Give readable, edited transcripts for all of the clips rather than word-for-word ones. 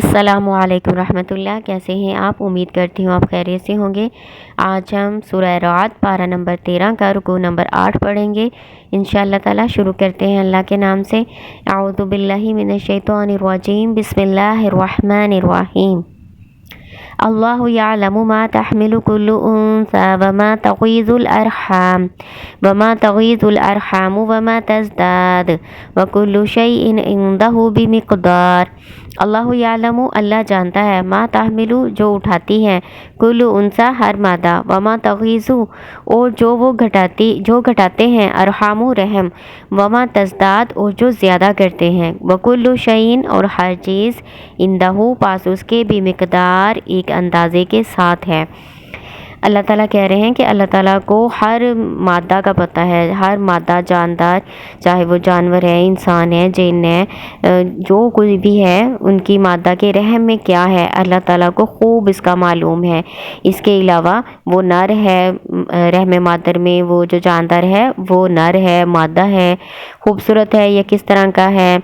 السلام علیکم رحمۃ اللہ، کیسے ہیں آپ؟ امید کرتی ہوں آپ خیریت سے ہوں گے۔ آج ہم سورہ رعد پارہ نمبر 13 کا رکوع نمبر 8 پڑھیں گے انشاءاللہ تعالی۔ شروع کرتے ہیں اللہ کے نام سے۔ اعوذ باللہ من الشیطان الرجیم، بسم اللہ الرحمن الرحیم۔ اللہ یعلم ما تحمل کل انثی وما تغیض الارحام وما تزداد وکل شیء عندہ بمقدار۔ اللہ یعلم، اللہ جانتا ہے، ما تحمل جو اٹھاتی ہے، کل انثی ہر مادہ، وما تغیض اور جو گھٹاتے ہیں، ارحام رحم، وما تزداد اور جو زیادہ کرتے ہیں، وکل شیء اور ہر چیز، عندہ پاس اس کے، بمقدار ایک اندازے کے ساتھ ہے۔ اللہ تعالیٰ کہہ رہے ہیں کہ اللہ تعالیٰ کو ہر مادہ کا پتہ ہے، ہر مادہ جاندار، چاہے وہ جانور ہے، انسان ہے، جن ہے، جو کوئی بھی ہے، ان کی مادہ کے رحم میں کیا ہے، اللہ تعالیٰ کو خوب اس کا معلوم ہے۔ اس کے علاوہ وہ نر ہے، رحم مادر میں وہ جو جاندار ہے وہ نر ہے، مادہ ہے، خوبصورت ہے یا کس طرح کا ہے،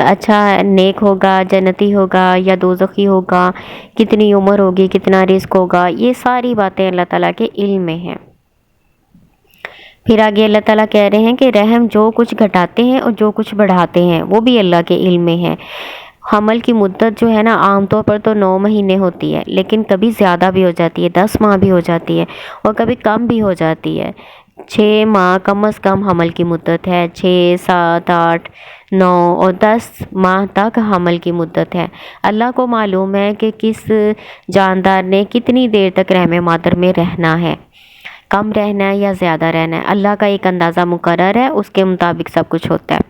اچھا نیک ہوگا، جنتی ہوگا یا دوزخی ہوگا، کتنی عمر ہوگی، کتنا رزق ہوگا، یہ ساری باتیں اللہ تعالیٰ کے علم میں ہیں۔ پھر آگے اللہ تعالیٰ کہہ رہے ہیں کہ رحم جو کچھ گھٹاتے ہیں اور جو کچھ بڑھاتے ہیں وہ بھی اللہ کے علم میں ہے۔ حمل کی مدت جو ہے نا، عام طور پر تو 9 مہینے ہوتی ہے، لیکن کبھی زیادہ بھی ہو جاتی ہے، 10 ماہ بھی ہو جاتی ہے اور کبھی کم بھی ہو جاتی ہے۔ 6 ماہ کم از کم حمل کی مدت ہے، 6، 7، 8، 9 اور 10 ماہ تک حمل کی مدت ہے۔ اللہ کو معلوم ہے کہ کس جاندار نے کتنی دیر تک رحم مادر میں رہنا ہے، کم رہنا ہے یا زیادہ رہنا ہے۔ اللہ کا ایک اندازہ مقرر ہے، اس کے مطابق سب کچھ ہوتا ہے۔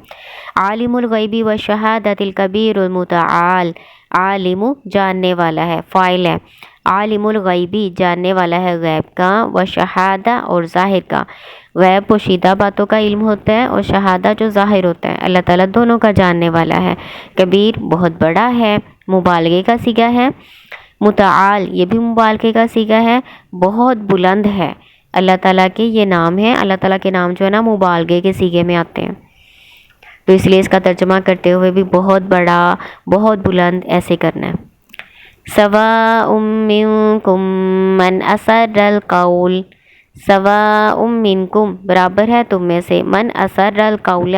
عالم الغیب والشہادۃ الکبیر المتعال، عالم جاننے والا ہے، فاعل ہے۔ عالم الغیبی جاننے والا ہے غیب کا، وشہادہ اور ظاہر کا۔ غیب پوشیدہ باتوں کا علم ہوتا ہے اور شہادہ جو ظاہر ہوتا ہے، اللہ تعالیٰ دونوں کا جاننے والا ہے۔ کبیر بہت بڑا ہے، مبالغے کا صیغہ ہے۔ متعال یہ بھی مبالغے کا صیغہ ہے، بہت بلند ہے۔ اللہ تعالیٰ کے یہ نام ہے، اللہ تعالیٰ کے نام جو ہے نا مبالغے کے صیغے میں آتے ہیں، تو اس لیے اس کا ترجمہ کرتے ہوئے بھی بہت بڑا، بہت بلند ایسے کرنا ہے۔ سواء منکم من اسر القول، سواء منکم برابر ہے تم میں سے، من اسر القول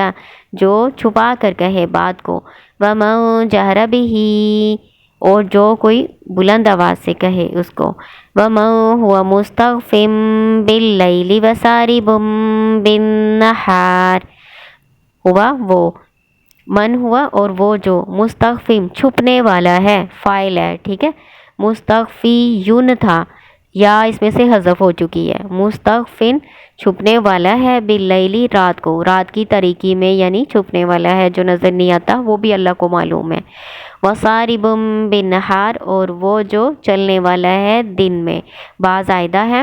جو چھپا کر کہے بات کو، ومن جہر بہ اور جو کوئی بلند آواز سے کہے اس کو، ومن هو مستخف باللیل وسارب بالنہار، ہوا وہ، من ہوا اور وہ جو، مستخفم چھپنے والا ہے، فاعل ہے، ٹھیک ہے۔ مستخفیون تھا، یا اس میں سے حذف ہو چکی ہے، مستخفن چھپنے والا ہے، باللیلی رات کو، رات کی تاریکی میں، یعنی چھپنے والا ہے جو نظر نہیں آتا، وہ بھی اللہ کو معلوم ہے۔ وصارب بالنہار اور وہ جو چلنے والا ہے دن میں، بازائدہ ہے،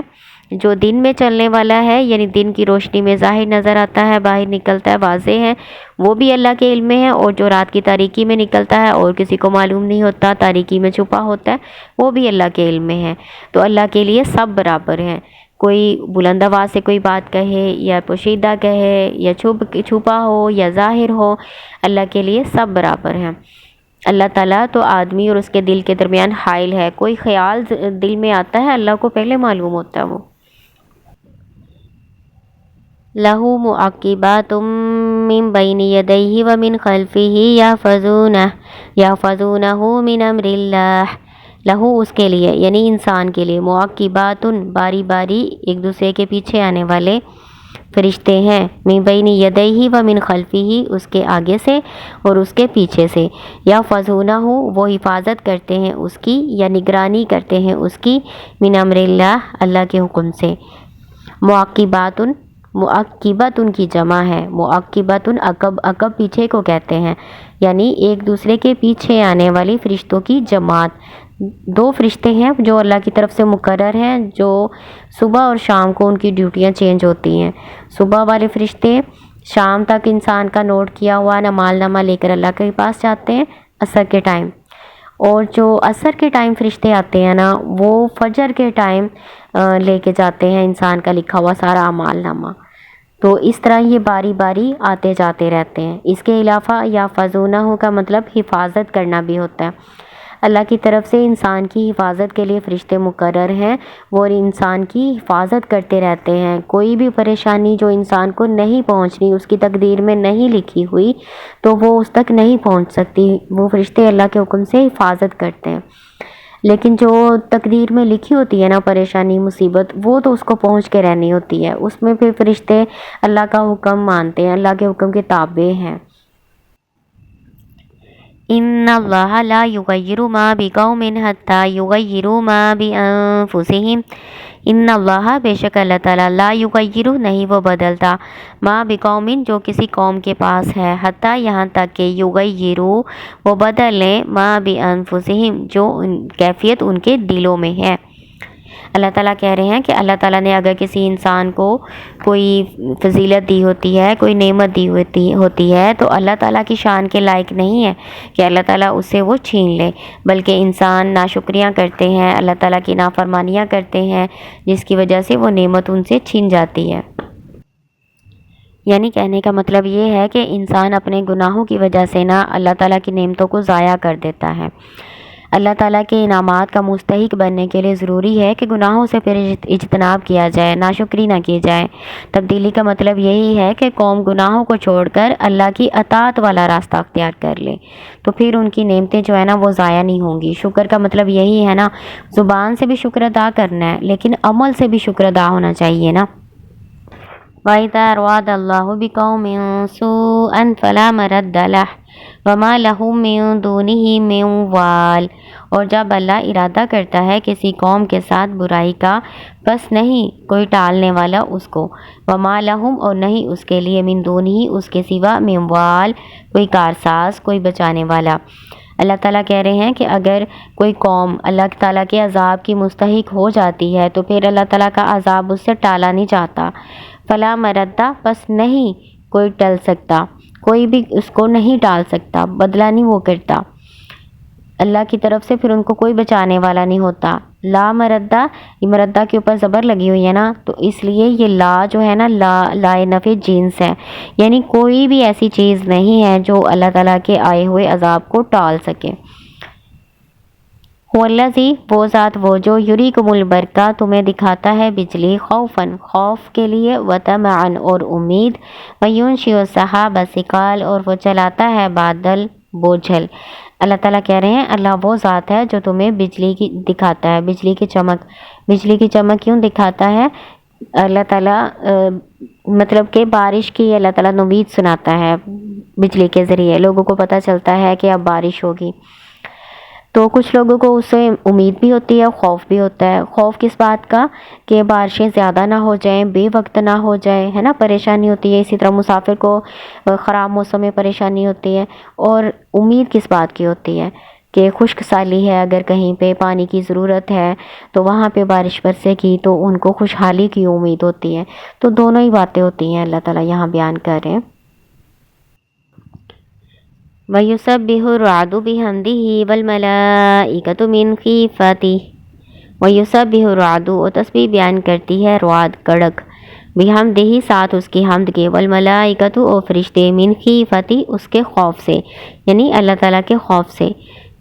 جو دن میں چلنے والا ہے، یعنی دن کی روشنی میں ظاہر نظر آتا ہے، باہر نکلتا ہے، واضح ہے، وہ بھی اللہ کے علم میں ہے، اور جو رات کی تاریکی میں نکلتا ہے اور کسی کو معلوم نہیں ہوتا، تاریکی میں چھپا ہوتا ہے، وہ بھی اللہ کے علم میں ہے۔ تو اللہ کے لیے سب برابر ہیں، کوئی بلند آواز سے کوئی بات کہے یا پوشیدہ کہے یا چھپا ہو یا ظاہر ہو، اللہ کے لیے سب برابر ہیں۔ اللہ تعالیٰ تو آدمی اور اس کے دل کے درمیان حائل ہے، کوئی خیال دل میں آتا ہے اللہ کو پہلے معلوم ہوتا ہے وہ۔ لَهُ مُعَقِّبَاتٌ مِّن بَيْنِ يَدَيْهِ وَمِن خَلْفِهِ يَحْفَظُونَهُ مِنْ أَمْرِ اللَّهِ، لہو اس کے لیے یعنی انسان کے لیے، معقبات باری باری ایک دوسرے کے پیچھے آنے والے فرشتے ہیں، من بین یدیہ و من خلفہ اس کے آگے سے اور اس کے پیچھے سے، یحفظونہ وہ حفاظت کرتے ہیں اس کی یا نگرانی کرتے ہیں اس کی، من امر اللہ اللہ کے حکم سے۔ معقبات، معقبت ان کی جمع ہے، معقبت عقب پیچھے کو کہتے ہیں، یعنی ایک دوسرے کے پیچھے آنے والی فرشتوں کی جماعت۔ 2 فرشتے ہیں جو اللہ کی طرف سے مقرر ہیں، جو صبح اور شام کو ان کی ڈیوٹیاں چینج ہوتی ہیں۔ صبح والے فرشتے شام تک انسان کا نوٹ کیا ہوا اعمال نامہ لے کر اللہ کے پاس جاتے ہیں عصر کے ٹائم، اور جو عصر کے ٹائم فرشتے آتے ہیں نا، وہ فجر کے ٹائم لے کے جاتے ہیں انسان کا لکھا ہوا سارا اعمال نامہ۔ تو اس طرح یہ باری باری آتے جاتے رہتے ہیں۔ اس کے علاوہ یا فضونہ کا مطلب حفاظت کرنا بھی ہوتا ہے۔ اللہ کی طرف سے انسان کی حفاظت کے لیے فرشتے مقرر ہیں، وہ انسان کی حفاظت کرتے رہتے ہیں۔ کوئی بھی پریشانی جو انسان کو نہیں پہنچنی، اس کی تقدیر میں نہیں لکھی ہوئی، تو وہ اس تک نہیں پہنچ سکتی، وہ فرشتے اللہ کے حکم سے حفاظت کرتے ہیں۔ لیکن جو تقدیر میں لکھی ہوتی ہے نا پریشانی، مصیبت، وہ تو اس کو پہنچ کے رہنی ہوتی ہے، اس میں پھر فرشتے اللہ کا حکم مانتے ہیں، اللہ کے حکم کے تابع ہیں۔ ان اللہ لا یغیر ما بقوم حتی یغیروا ما بانفسہم، ان اللہ بے شک اللہ تعالیٰ لا یغیر نہیں وہ بدلتا، ما بقوم جو کسی قوم کے پاس ہے، حتی یہاں تک کہ یغیروا وہ بدل لیں، ما بانفسہم جو کیفیت ان کے دلوں میں ہے۔ اللہ تعالیٰ کہہ رہے ہیں کہ اللہ تعالیٰ نے اگر کسی انسان کو کوئی فضیلت دی ہوتی ہے، کوئی نعمت دی ہوتی ہے، تو اللہ تعالیٰ کی شان کے لائق نہیں ہے کہ اللہ تعالیٰ اس سے وہ چھین لے، بلکہ انسان ناشکریاں کرتے ہیں، اللہ تعالیٰ کی نافرمانیاں کرتے ہیں، جس کی وجہ سے وہ نعمت ان سے چھین جاتی ہے۔ یعنی کہنے کا مطلب یہ ہے کہ انسان اپنے گناہوں کی وجہ سے نا اللہ تعالیٰ کی نعمتوں کو ضائع کر دیتا ہے۔ اللہ تعالیٰ کے انعامات کا مستحق بننے کے لیے ضروری ہے کہ گناہوں سے پھر اجتناب کیا جائے، ناشکری نہ کی جائے۔ تبدیلی کا مطلب یہی ہے کہ قوم گناہوں کو چھوڑ کر اللہ کی اطاعت والا راستہ اختیار کر لے، تو پھر ان کی نعمتیں جو ہے نا وہ ضائع نہیں ہوں گی۔ شکر کا مطلب یہی ہے نا، زبان سے بھی شکر ادا کرنا ہے، لیکن عمل سے بھی شکر ادا ہونا چاہیے نا۔ وَإِذَا أَرَادَ اللَّهُ بِقَوْمٍ سُوءًا فَلَا مَرَدَّ لَهُ وَمَا لَهُم مِّن دُونِهِ مِّن وَالٍ، اور جب اللہ ارادہ کرتا ہے کسی قوم کے ساتھ برائی کا، بس نہیں کوئی ٹالنے والا اس کو، وَمَا لَهُم اور نہیں اس کے لیے، مِّن دُونِهِ اس کے سوا، مِّن وَالٍ کوئی کارساز، کوئی بچانے والا۔ اللہ تعالیٰ کہہ رہے ہیں کہ اگر کوئی قوم اللہ تعالیٰ کے عذاب کی مستحق ہو جاتی ہے تو پھر اللہ تعالیٰ کا عذاب اس سے ٹالا نہیں جاتا۔ فلا مردہ بس نہیں کوئی ٹل سکتا، کوئی بھی اس کو نہیں ٹال سکتا، بدلہ نہیں وہ کرتا، اللہ کی طرف سے پھر ان کو کوئی بچانے والا نہیں ہوتا۔ لا مردہ، یہ مردہ کے اوپر زبر لگی ہوئی ہے نا، تو اس لیے یہ لا جو ہے نا لا نفی جنس ہے، یعنی کوئی بھی ایسی چیز نہیں ہے جو اللہ تعالیٰ کے آئے ہوئے عذاب کو ٹال سکے۔ والذی وہ ذات وہ جو یریکم البرقہ تمہیں دکھاتا ہے بجلی، خوفاً خوف کے لیے، وطمعاً اور امید، وینشئ السحاب الثقال اور وہ چلاتا ہے بادل بوجھل۔ اللہ تعالیٰ کہہ رہے ہیں اللہ وہ ذات ہے جو تمہیں بجلی کی دکھاتا ہے، بجلی کی چمک کیوں دکھاتا ہے؟ اللہ تعالیٰ مطلب کہ بارش کی اللہ تعالیٰ نوید سناتا ہے بجلی کے ذریعے، لوگوں کو پتہ چلتا ہے کہ اب بارش ہوگی، تو کچھ لوگوں کو اس سے امید بھی ہوتی ہے، خوف بھی ہوتا ہے۔ خوف کس بات کا؟ کہ بارشیں زیادہ نہ ہو جائیں، بے وقت نہ ہو جائے، ہے نا، پریشانی ہوتی ہے۔ اسی طرح مسافر کو خراب موسم میں پریشانی ہوتی ہے۔ اور امید کس بات کی ہوتی ہے؟ کہ خشک سالی ہے، اگر کہیں پہ پانی کی ضرورت ہے تو وہاں پہ بارش برسے گی تو ان کو خوشحالی کی امید ہوتی ہے۔ تو دونوں ہی باتیں ہوتی ہیں، اللہ تعالیٰ یہاں بیان کر رہے ہیں۔ وَيُسَبِّحُ الرَّعْدُ بِحَمْدِهِ وَالْمَلَائِكَةُ مِنْ خِیفَتِهِ، وَيُسَبِّحُ الرَّعْدُ اور تسبیح بیان کرتی ہے رعد کڑک، بِحَمْدِهِ ساتھ اس کی حمد کے، وَالْمَلَائِكَةُ اور فرشتے، مِنْ خِیفَتِهِ اس کے خوف سے، یعنی اللہ تعالیٰ کے خوف سے،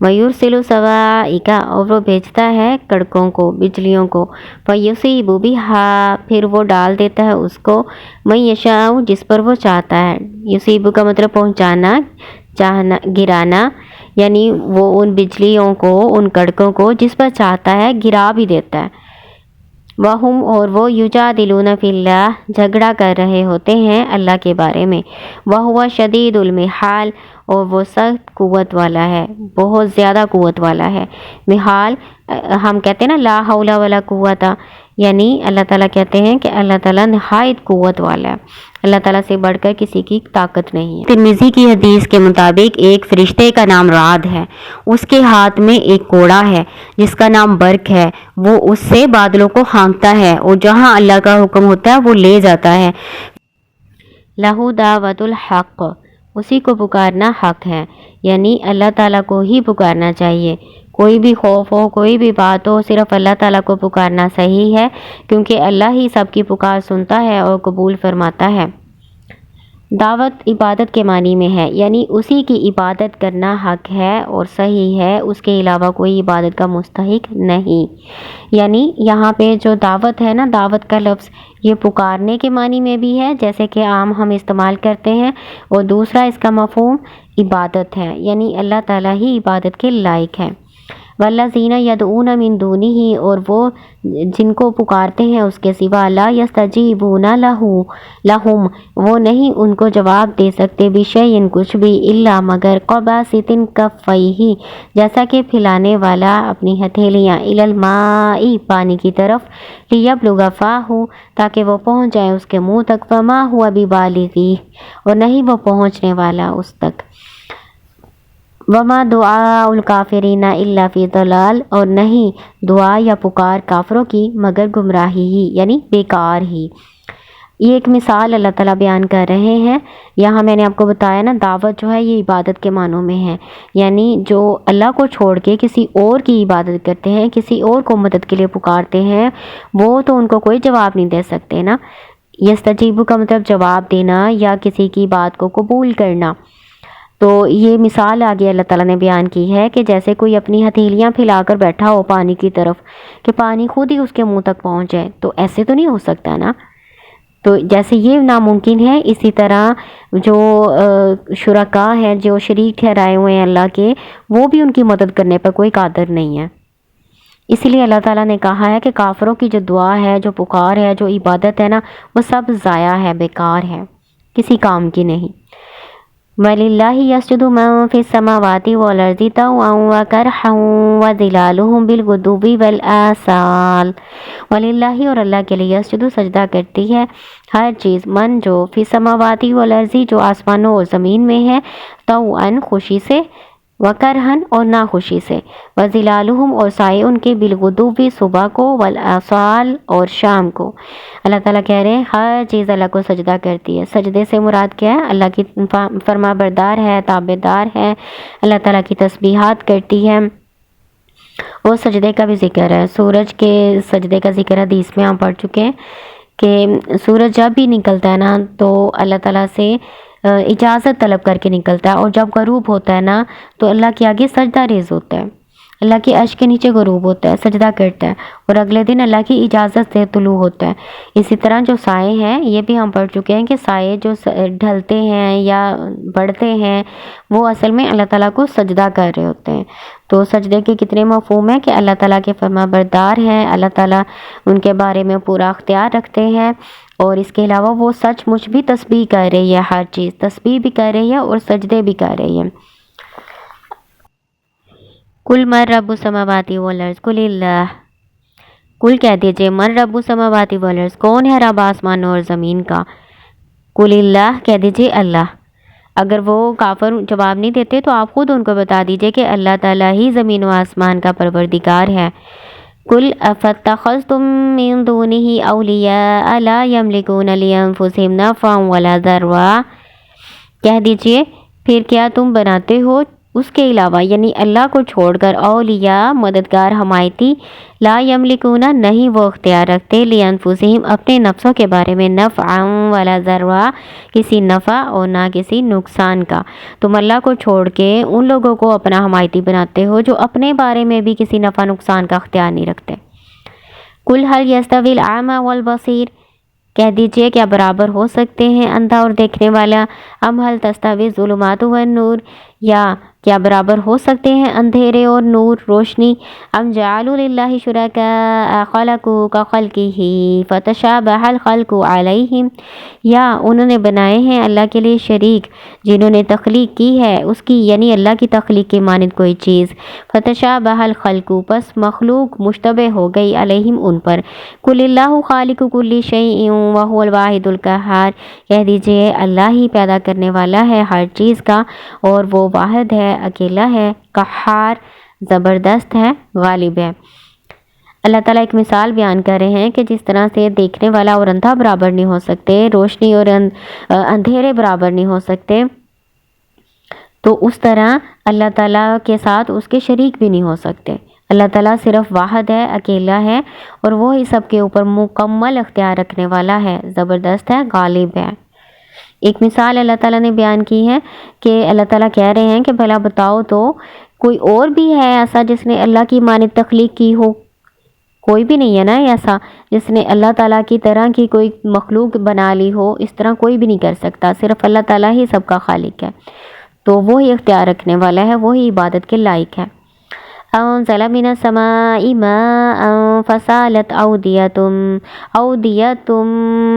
وَيُرْسِلُ الصَّوَاعِقَ اور وہ بھیجتا ہے کڑکوں کو، بجلیوں کو، فَيُصِیبُ بِهَا پھر وہ ڈال دیتا ہے اس کو، مَن یشاء جس پر وہ چاہتا ہے۔ یصیب کا مطلب پہنچانا، چاہنا، گرانا، یعنی وہ ان بجلیوں کو، ان کڑکوں کو جس پر چاہتا ہے گرا بھی دیتا ہے۔ وَهُمْ اور وہ یجادلون فی اللہ جھگڑا کر رہے ہوتے ہیں اللہ کے بارے میں، وَهُوَ شَدِیدُ الْمِحَالِ اور وہ سخت قوت والا ہے، بہت زیادہ قوت والا ہے۔ محال ہم کہتے ہیں نا لا حول ولا قوت، یعنی اللہ تعالیٰ کہتے ہیں کہ اللہ تعالیٰ نہایت قوت والا ہے، اللہ تعالیٰ سے بڑھ کر کسی کی طاقت نہیں ہے۔ ترمذی کی حدیث کے مطابق ایک فرشتے کا نام رعد ہے، اس کے ہاتھ میں ایک کوڑا ہے جس کا نام برق ہے، وہ اس سے بادلوں کو ہانکتا ہے اور جہاں اللہ کا حکم ہوتا ہے وہ لے جاتا ہے۔ لہو دعوت الحق اسی کو پکارنا حق ہے، یعنی اللہ تعالیٰ کو ہی پکارنا چاہیے، کوئی بھی خوف ہو، کوئی بھی بات ہو، صرف اللہ تعالیٰ کو پکارنا صحیح ہے، کیونکہ اللہ ہی سب کی پکار سنتا ہے اور قبول فرماتا ہے۔ دعوت عبادت کے معنی میں ہے، یعنی اسی کی عبادت کرنا حق ہے اور صحیح ہے، اس کے علاوہ کوئی عبادت کا مستحق نہیں۔ یعنی یہاں پہ جو دعوت ہے نا، دعوت کا لفظ یہ پکارنے کے معنی میں بھی ہے جیسے کہ عام ہم استعمال کرتے ہیں، اور دوسرا اس کا مفہوم عبادت ہے، یعنی اللہ تعالیٰ ہی عبادت کے لائق ہے۔ والذین یدعون من دونہ، اور وہ جن کو پکارتے ہیں اس کے سوا، لا یستجیبون لہم، وہ نہیں ان کو جواب دے سکتے، بشیء کچھ بھی، الا مگر قباسط کفیہ، جیسا کہ پھیلانے والا اپنی ہتھیلیاں، الی الماء پانی کی طرف، لیبلغ فاہ تاکہ وہ پہنچ جائے اس کے منہ تک، وما ہوا ببالغہ، اور نہیں وہ پہنچنے والا اس تک، وما دعاء الکافرین الا فی ضلال، اور نہیں دعا یا پکار کافروں کی مگر گمراہی ہی، یعنی بیکار ہی۔ یہ ایک مثال اللہ تعالیٰ بیان کر رہے ہیں۔ یہاں میں نے آپ کو بتایا نا، دعوت جو ہے یہ عبادت کے معنوں میں ہے، یعنی جو اللہ کو چھوڑ کے کسی اور کی عبادت کرتے ہیں، کسی اور کو مدد کے لیے پکارتے ہیں، وہ تو ان کو کوئی جواب نہیں دے سکتے نا۔ یستجیبو کا مطلب جواب دینا یا کسی کی بات کو قبول کرنا۔ تو یہ مثال آگے اللہ تعالیٰ نے بیان کی ہے کہ جیسے کوئی اپنی ہتھیلیاں پھیلا کر بیٹھا ہو پانی کی طرف کہ پانی خود ہی اس کے منہ تک پہنچ جائے، تو ایسے تو نہیں ہو سکتا نا۔ تو جیسے یہ ناممکن ہے، اسی طرح جو شرکاء ہیں، جو شریک ٹھہرائے ہوئے ہیں اللہ کے، وہ بھی ان کی مدد کرنے پر کوئی قادر نہیں ہے۔ اسی لیے اللہ تعالیٰ نے کہا ہے کہ کافروں کی جو دعا ہے، جو پکار ہے، جو عبادت ہے نا، وہ سب ضائع ہے، بیکار ہے، کسی کام کی نہیں۔ وَلِلَّهِ يَسْجُدُ مَن فِي السَّمَاوَاتِ وَالْأَرْضِ طَوْعًا وَكَرْحًا وَظِلَالُهُم بِالْغُدُوِّ وَالْآصَالِ، وَلِلَّهِ، اور اللہ کے لیے، یسجد سجدہ کرتی ہے ہر چیز، من جو، فی السماوات والارض جو آسمانوں اور زمین میں ہے، طوعا خوشی سے، وکرہن اور ناخوشی سے، وظلالہم اور سائے ان کے، بالغدو صبح کو، والآصال اور شام کو۔ اللہ تعالیٰ کہہ رہے ہیں ہر چیز اللہ کو سجدہ کرتی ہے۔ سجدے سے مراد کیا ہے؟ اللہ کی فرما بردار ہے، تابع دار ہے، اللہ تعالیٰ کی تسبیحات کرتی ہے۔ اور سجدے کا بھی ذکر ہے، سورج کے سجدے کا ذکر حدیث میں ہم پڑھ چکے ہیں کہ سورج جب بھی نکلتا ہے نا تو اللہ تعالیٰ سے اجازت طلب کر کے نکلتا ہے، اور جب غروب ہوتا ہے نا تو اللہ کے آگے سجدہ ریز ہوتا ہے، اللہ کے عرش کے نیچے غروب ہوتا ہے، سجدہ کرتا ہے، اور اگلے دن اللہ کی اجازت سے طلوع ہوتا ہے۔ اسی طرح جو سائے ہیں، یہ بھی ہم پڑھ چکے ہیں کہ سائے جو ڈھلتے ہیں یا بڑھتے ہیں، وہ اصل میں اللہ تعالیٰ کو سجدہ کر رہے ہوتے ہیں۔ تو سجدے کے کتنے مفہوم ہیں کہ اللہ تعالیٰ کے فرما بردار ہیں، اللہ تعالیٰ ان کے بارے میں پورا اختیار رکھتے ہیں، اور اس کے علاوہ وہ سچ مچ بھی تسبیح کر رہی ہے، ہر چیز تسبیح بھی کر رہی ہے اور سجدے بھی کر رہی ہے۔ کل من رب السماوات والارض قل اللہ، کل کہہ دیجئے، من رب السماوات والارض، کون ہے رب آسمانوں اور زمین کا؟ قل اللہ، کہہ دیجئے اللہ۔ اگر وہ کافر جواب نہیں دیتے تو آپ خود ان کو بتا دیجئے کہ اللہ تعالیٰ ہی زمین و آسمان کا پروردگار ہے۔ قل افاتخذتم من دونہ اولیاء لا یملکون لانفسہم نفعا ولا ضرا، کہہ دیجئے پھر کیا تم بناتے ہو اس کے علاوہ، یعنی اللہ کو چھوڑ کر، اولیاء مددگار حمایتی، لا یملکون نہیں وہ اختیار رکھتے، لانفسہم اپنے نفسوں کے بارے میں، نفعا ولا ضرا کسی نفع اور نہ کسی نقصان کا۔ تم اللہ کو چھوڑ کے ان لوگوں کو اپنا حمایتی بناتے ہو جو اپنے بارے میں بھی کسی نفع نقصان کا اختیار نہیں رکھتے۔ قل هل يستوي الاعمى والبصير، کہہ دیجئے کیا برابر ہو سکتے ہیں اندھا اور دیکھنے والا؟ ام هل تستوي الظلمات والنور، یا کیا برابر ہو سکتے ہیں اندھیرے اور نور، روشنی؟ ام جعلوا للہ شرکاء خلقوا کخلقہ فتشابہ الخلق علیہم، یا انہوں نے بنائے ہیں اللہ کے لیے شریک جنہوں نے تخلیق کی ہے اس کی، یعنی اللہ کی تخلیق کے مانند کوئی چیز، فتشابہ الخلق پس مخلوق مشتبہ ہو گئی، علیہم ان پر۔ قل اللہ خالق کل شیء وہو الواحد القہار، کہہ دیجئے اللہ ہی پیدا کرنے والا ہے ہر چیز کا، اور وہ واحد ہے، اکیلا ہے، قہار زبردست ہے، غالب ہے۔ اللہ تعالیٰ ایک مثال بیان کر رہے ہیں کہ جس طرح سے دیکھنے والا اور اندھا برابر نہیں ہو سکتے، روشنی اور اندھیرے برابر نہیں ہو سکتے، تو اس طرح اللہ تعالیٰ کے ساتھ اس کے شریک بھی نہیں ہو سکتے۔ اللہ تعالیٰ صرف واحد ہے، اکیلا ہے، اور وہی سب کے اوپر مکمل اختیار رکھنے والا ہے، زبردست ہے، غالب ہے۔ ایک مثال اللہ تعالیٰ نے بیان کی ہے کہ اللہ تعالیٰ کہہ رہے ہیں کہ بھلا بتاؤ تو کوئی اور بھی ہے ایسا جس نے اللہ کی مانند تخلیق کی ہو؟ کوئی بھی نہیں ہے نا ایسا جس نے اللہ تعالیٰ کی طرح کی کوئی مخلوق بنا لی ہو، اس طرح کوئی بھی نہیں کر سکتا، صرف اللہ تعالیٰ ہی سب کا خالق ہے، تو وہی اختیار رکھنے والا ہے، وہی عبادت کے لائق ہے۔ انزل من السماء ماء فسالت اودية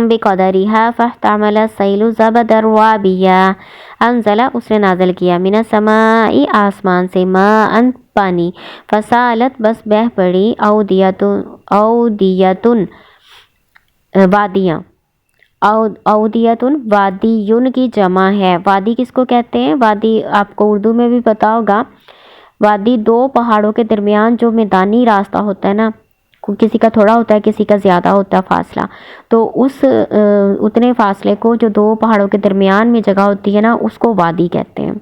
بقدرها فاحتمل السيل زبدا رابيا۔ انزل اس نے نازل کیا، من السماء آسمان سے، ماء پانی، فسالت بس بہہ پڑی، اودیتن وادیاں، اودیتن وادیون کی جمع ہے۔ وادی کس کو کہتے ہیں؟ وادی آپ کو اردو میں بھی پتا ہوگا، وادی دو پہاڑوں کے درمیان جو میدانی راستہ ہوتا ہے نا، کسی کا تھوڑا ہوتا ہے کسی کا زیادہ ہوتا ہے فاصلہ، تو اس اتنے فاصلے کو جو دو پہاڑوں کے درمیان میں جگہ ہوتی ہے نا، اس کو وادی کہتے ہیں۔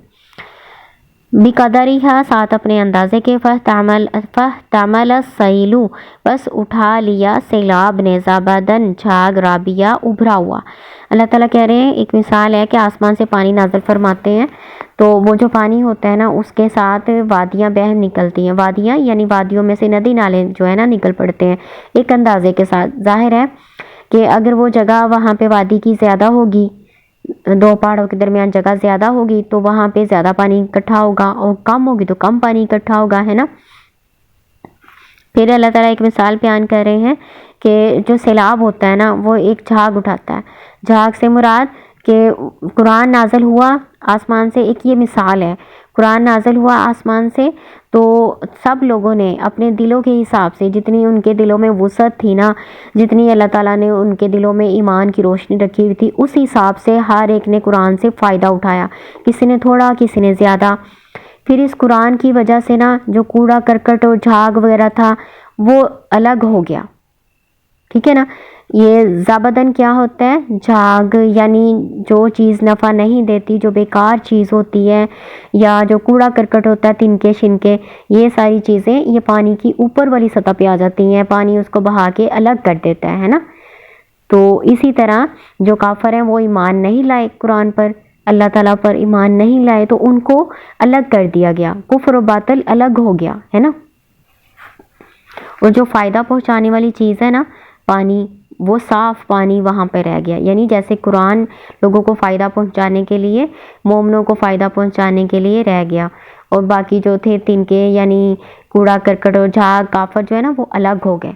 بقدریہا ساتھ اپنے اندازے کے، فاحتمل السیل بس اٹھا لیا سیلاب نے، زبدن جھاگ، رابیہ ابھرا ہوا۔ اللہ تعالیٰ کہہ رہے ہیں ایک مثال ہے کہ آسمان سے پانی نازل فرماتے ہیں تو وہ جو پانی ہوتا ہے نا اس کے ساتھ وادیاں بہہ نکلتی ہیں، وادیاں یعنی وادیوں میں سے ندی نالے جو ہے نا نکل پڑتے ہیں ایک اندازے کے ساتھ۔ ظاہر ہے کہ اگر وہ جگہ وہاں پہ وادی کی زیادہ ہوگی، دو پہاڑوں کے درمیان جگہ زیادہ ہوگی تو وہاں پہ زیادہ پانی اکٹھا ہوگا، اور کم ہوگی تو کم پانی اکٹھا ہوگا، ہے نا۔ پھر اللہ تعالیٰ ایک مثال بیان کر رہے ہیں کہ جو سیلاب ہوتا ہے نا وہ ایک جھاگ اٹھاتا ہے، جھاگ سے مراد کہ قرآن نازل ہوا آسمان سے، ایک یہ مثال ہے، قرآن نازل ہوا آسمان سے تو سب لوگوں نے اپنے دلوں کے حساب سے، جتنی ان کے دلوں میں وسعت تھی نا، جتنی اللہ تعالیٰ نے ان کے دلوں میں ایمان کی روشنی رکھی ہوئی تھی، اس حساب سے ہر ایک نے قرآن سے فائدہ اٹھایا، کسی نے تھوڑا کسی نے زیادہ۔ پھر اس قرآن کی وجہ سے نا جو کوڑا کرکٹ اور جھاگ وغیرہ تھا وہ الگ ہو گیا، ٹھیک ہے نا۔ یہ زبدن کیا ہوتا ہے؟ جھاگ، یعنی جو چیز نفع نہیں دیتی، جو بیکار چیز ہوتی ہے، یا جو کوڑا کرکٹ ہوتا ہے، تنکے شنکے، یہ ساری چیزیں یہ پانی کی اوپر والی سطح پہ آ جاتی ہیں، پانی اس کو بہا کے الگ کر دیتا ہے نا۔ تو اسی طرح جو کافر ہیں وہ ایمان نہیں لائے قرآن پر، اللہ تعالیٰ پر ایمان نہیں لائے، تو ان کو الگ کر دیا گیا، کفر و باطل الگ ہو گیا، ہے نا۔ اور جو فائدہ پہنچانے والی چیز ہے نا پانی، وہ صاف پانی وہاں پہ رہ گیا، یعنی جیسے قرآن لوگوں کو فائدہ پہنچانے کے لیے، مومنوں کو فائدہ پہنچانے کے لیے رہ گیا، اور باقی جو تھے تنکے یعنی کوڑا کرکٹ اور جھاگ کافر جو ہے نا وہ الگ ہو گئے۔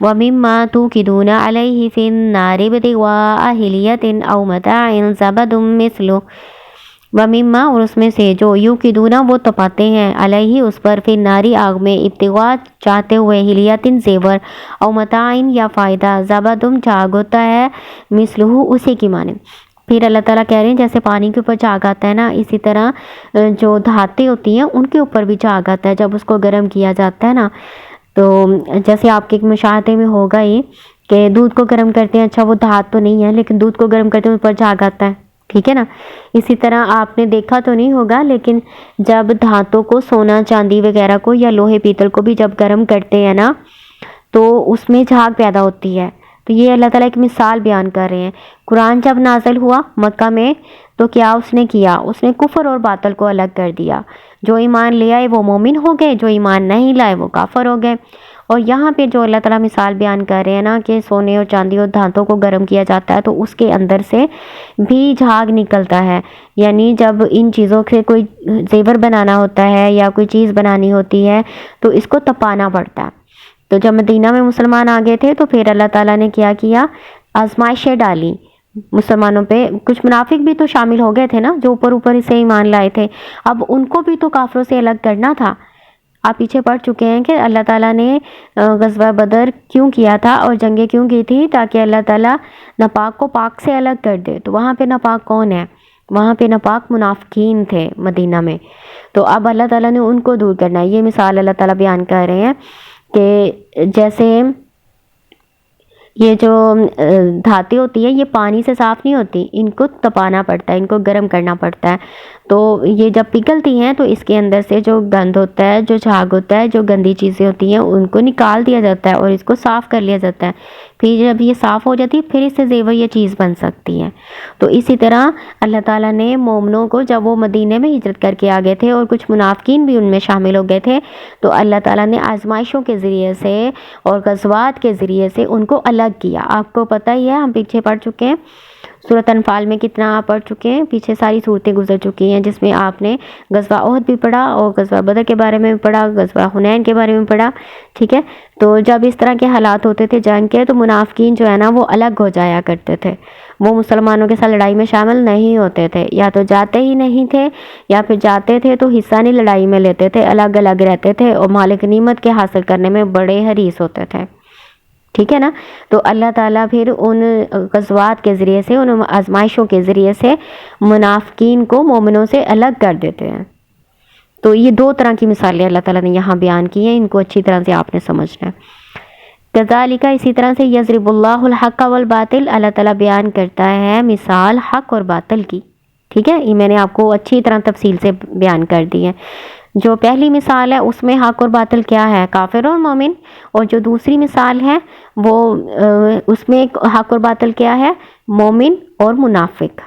وَمِمَّا تُوقِدُونَ عَلَيْهِ فِي النَّارِ ابْتِغَاءَ حِلْيَةٍ أَوْ مَتَاعٍ زَبَدٌ مِثْلُهُ، وَمِمَّا اور اس میں سے جو یوقدون وہ تپاتے ہیں، علیہ اس پر، فی الناری آگ میں، ابتغاء چاہتے ہوئے، حلیۃ زیور، او متاعن یا فائدہ، زبدم جھاگ ہوتا ہے، مثلہ اسی کی مانند۔ پھر اللہ تعالیٰ کہہ رہے ہیں جیسے پانی کے اوپر جھاگ آتا ہے نا، اسی طرح جو دھاتیں ہوتی ہیں ان کے اوپر بھی جھاگ آتا ہے جب اس کو گرم کیا جاتا ہے نا۔ تو جیسے آپ کے مشاہدے میں ہوگا ہی کہ دودھ کو گرم کرتے ہیں، اچھا وہ دھات تو نہیں ہے لیکن دودھ کو گرم کرتے ہیں اوپر جھاگ آتا ہے، ٹھیک ہے نا۔ اسی طرح آپ نے دیکھا تو نہیں ہوگا لیکن جب دھاتوں کو، سونا چاندی وغیرہ کو یا لوہے پیتل کو بھی جب گرم کرتے ہیں نا تو اس میں جھاگ پیدا ہوتی ہے۔ تو یہ اللہ تعالیٰ ایک مثال بیان کر رہے ہیں۔ قرآن جب نازل ہوا مکہ میں تو کیا اس نے کیا؟ اس نے کفر اور باطل کو الگ کر دیا، جو ایمان لے آئے وہ مومن ہو گئے، جو ایمان نہیں لائے وہ کافر ہو گئے۔ اور یہاں پہ جو اللہ تعالیٰ مثال بیان کر رہے ہیں نا کہ سونے اور چاندی اور دھاتوں کو گرم کیا جاتا ہے تو اس کے اندر سے بھی جھاگ نکلتا ہے، یعنی جب ان چیزوں سے کوئی زیور بنانا ہوتا ہے یا کوئی چیز بنانی ہوتی ہے تو اس کو تپانا پڑتا ہے۔ تو جب مدینہ میں مسلمان آ گئے تھے تو پھر اللہ تعالیٰ نے کیا کیا؟ آزمائشیں ڈالی مسلمانوں پہ، کچھ منافق بھی تو شامل ہو گئے تھے نا جو اوپر اوپر اسے ایمان لائے تھے، اب ان کو بھی تو کافروں سے الگ کرنا تھا۔ آپ پیچھے پڑھ چکے ہیں کہ اللہ تعالیٰ نے غزوہ بدر کیوں کیا تھا اور جنگیں کیوں کی تھی؟ تاکہ اللہ تعالیٰ ناپاک کو پاک سے الگ کر دے۔ تو وہاں پہ ناپاک کون ہے؟ وہاں پہ ناپاک منافقین تھے مدینہ میں، تو اب اللہ تعالیٰ نے ان کو دور کرنا ہے۔ یہ مثال اللہ تعالیٰ بیان کر رہے ہیں کہ جیسے یہ جو دھاتیں ہوتی ہیں یہ پانی سے صاف نہیں ہوتی، ان کو تپانا پڑتا ہے، ان کو گرم کرنا پڑتا ہے، تو یہ جب پگھلتی ہیں تو اس کے اندر سے جو گند ہوتا ہے، جو جھاگ ہوتا ہے، جو گندی چیزیں ہوتی ہیں ان کو نکال دیا جاتا ہے اور اس کو صاف کر لیا جاتا ہے، پھر جب یہ صاف ہو جاتی ہے پھر اس سے زیور یہ چیز بن سکتی ہے۔ تو اسی طرح اللہ تعالیٰ نے مومنوں کو جب وہ مدینے میں ہجرت کر کے آ گئے تھے اور کچھ منافقین بھی ان میں شامل ہو گئے تھے، تو اللہ تعالیٰ نے آزمائشوں کے ذریعے سے اور غزوات کے ذریعے سے ان کو الگ کیا۔ آپ کو پتہ ہی ہے، ہم پیچھے پڑھ چکے ہیں سورۃ انفال میں، کتنا آپ پڑھ چکے ہیں، پیچھے ساری صورتیں گزر چکی ہیں جس میں آپ نے غزوہ احد بھی پڑھا اور غزوہ بدر کے بارے میں بھی پڑھا، غزوہ حنین کے بارے میں پڑھا، ٹھیک ہے۔ تو جب اس طرح کے حالات ہوتے تھے جنگ کے، تو منافقین جو ہے نا وہ الگ ہو جایا کرتے تھے، وہ مسلمانوں کے ساتھ لڑائی میں شامل نہیں ہوتے تھے، یا تو جاتے ہی نہیں تھے یا پھر جاتے تھے تو حصہ نہیں لڑائی میں لیتے تھے، الگ الگ رہتے تھے اور مال غنیمت کے حاصل کرنے میں بڑے حریص ہوتے تھے، ٹھیک ہے نا۔ تو اللہ تعالیٰ پھر ان غزوات کے ذریعے سے، ان آزمائشوں کے ذریعے سے منافقین کو مومنوں سے الگ کر دیتے ہیں۔ تو یہ دو طرح کی مثالیں اللہ تعالیٰ نے یہاں بیان کی ہیں، ان کو اچھی طرح سے آپ نے سمجھنا ہے۔ کذالک، اسی طرح سے یضرب اللہ الحق والباطل، اللہ تعالیٰ بیان کرتا ہے مثال حق اور باطل کی، ٹھیک ہے۔ یہ میں نے آپ کو اچھی طرح تفصیل سے بیان کر دی ہے۔ جو پہلی مثال ہے اس میں حق اور باطل کیا ہے، کافر اور مومن، اور جو دوسری مثال ہے وہ اس میں حق اور باطل کیا ہے، مومن اور منافق۔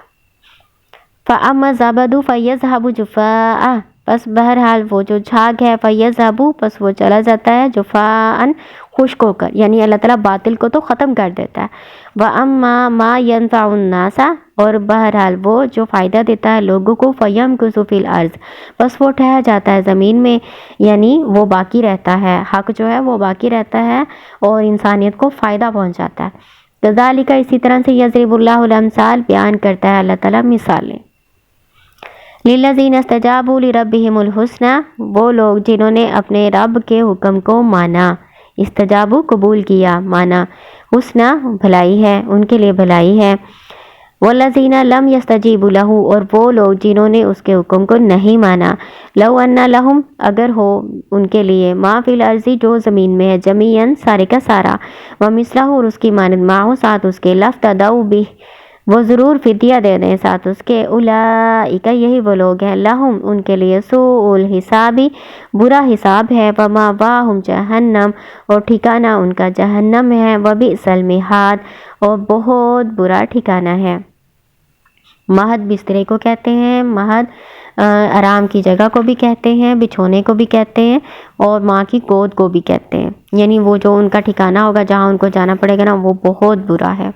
فَأَمَّا الزَّبَدُ فَيَذْهَبُ جُفَاءً، پس بہرحال وہ جو جھاگ ہے، فَيَذْهَبُ، پس وہ چلا جاتا ہے، جُفَاءً، خشک ہو کر، یعنی اللہ تعالیٰ باطل کو تو ختم کر دیتا ہے۔ وَأَمَّا مَا يَنفَعُ النَّاسَ، اور بہرحال وہ جو فائدہ دیتا ہے لوگوں کو، فَيَمْكُثُ فِي الْأَرْضِ، بس وہ ٹھہر جاتا ہے زمین میں، یعنی وہ باقی رہتا ہے، حق جو ہے وہ باقی رہتا ہے اور انسانیت کو فائدہ پہنچاتا ہے۔ کذالک، اسی طرح سے یضرب اللہ الامثال، بیان کرتا ہے اللہ تعالیٰ مثالیں۔ للذین استجابوا لربہم الحسنی، وہ لوگ جنہوں نے اپنے رب کے حکم کو مانا، استجابوا قبول کیا، مانا، حسنی بھلائی ہے، ان کے لیے بھلائی ہے۔ والذین لم یستجیبوا لہ، اور وہ لوگ جنہوں نے اس کے حکم کو نہیں مانا، لو ان لہم، اگر ہو ان کے لیے، ما فی الارض، جو زمین میں ہے، جمیعاً سارے کا سارا، ومثلہ، اور اس کی مانند، معہ ساتھ اس کے، لافتدوا بہ، وہ ضرور فدیہ دے دیں ساتھ اس کے، اولئک، یہی وہ لوگ ہیں، لہم، ان کے لیے، سوء الحساب، برا حساب ہے، ومأواہم جہنم، اور ٹھکانہ ان کا جہنم ہے، وبئس المہاد، اور بہت برا ٹھکانہ ہے۔ مہد بسترے کو کہتے ہیں، مہد آرام کی جگہ کو بھی کہتے ہیں، بچھونے کو بھی کہتے ہیں، اور ماں کی گود کو بھی کہتے ہیں، یعنی وہ جو ان کا ٹھکانہ ہوگا جہاں ان کو جانا پڑے گا نا، وہ بہت برا ہے۔